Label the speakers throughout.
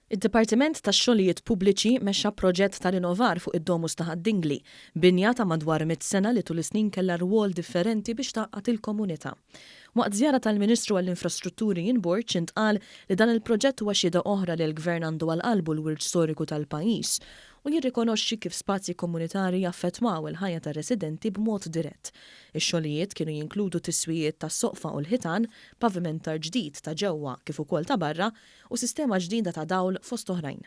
Speaker 1: Id-Dipartiment tax-Xogħlijiet Pubbliċi mexxa proġett tal-Ir-Rinovar fuq id-Domus ta' Ħad-Dingli, binja ta' madwar 100 sena li tul is-snin kellha rwol differenti biex taqqat il-komunità. Waqt żjara tal-Ministru għall-Infrastrutturi Ian Borg intqal li dan il-proġett huwa xhieda oħra li l-Gvern għandu għal qalbu l-wirt storiku tal-pajjiż u jirrikonoxxi kif spazji komunitarji jaffettwaw il-ħajja tar-residenti b'mod dirett. Ix-xogħlijiet kienu jinkludu tiswijiet tas-soqfa u l-ħitan, pavimentar ġdid ta' ġewwa kif ukoll ta' barra u sistema ġdida ta' dawl fost oħrajn.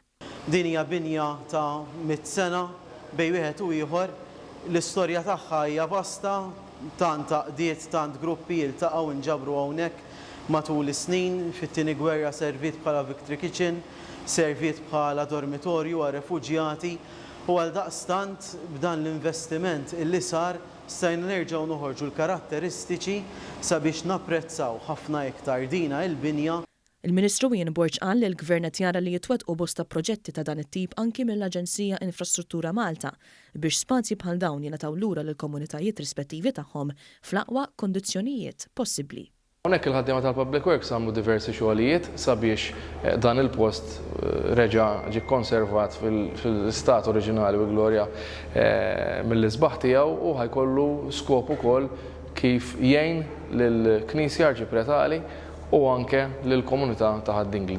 Speaker 2: Din hija binja ta' 100 sena bejn wieħed u ieħor, l-istorja tagħha hija vasta, tant taqdiet tant gruppi iltaqgħu nġabru hawnhekk matul is-snin. Fit-Tieni Gwerra serviet bħala Victory Kitchen, serviet bħala dormitorju għal refuġjati u għaldaqstant b'dan l-investiment illi sar stajna nerġgħu noħorġu l-karatteristiċi sabiex napprezzaw ħafna iktar dina il-binja.
Speaker 1: Il-Ministru Ian Borg qal li l-Gvern qed jara li jitwettqu bosta proġetti ta' dan it-tip anki mill-Aġenzija Infrastruttura Malta biex spazji bħal dawn jingħataw lura lill-komunitajiet rispettivi tagħhom fl-aqwa kondizzjonijiet possibbli.
Speaker 3: Hawnhekk il-ħaddiema tal-Public Works għamlu diversi xogħlijiet sabiex dan il-post reġa' ġie konservat fil-istat oriġinali u glorja mill-isbaħ tiegħu u ħajkollu skop ukoll kif jgħin lill-Knisja Arċipretali u anke lill-komunità ta' Ħad-Dingli.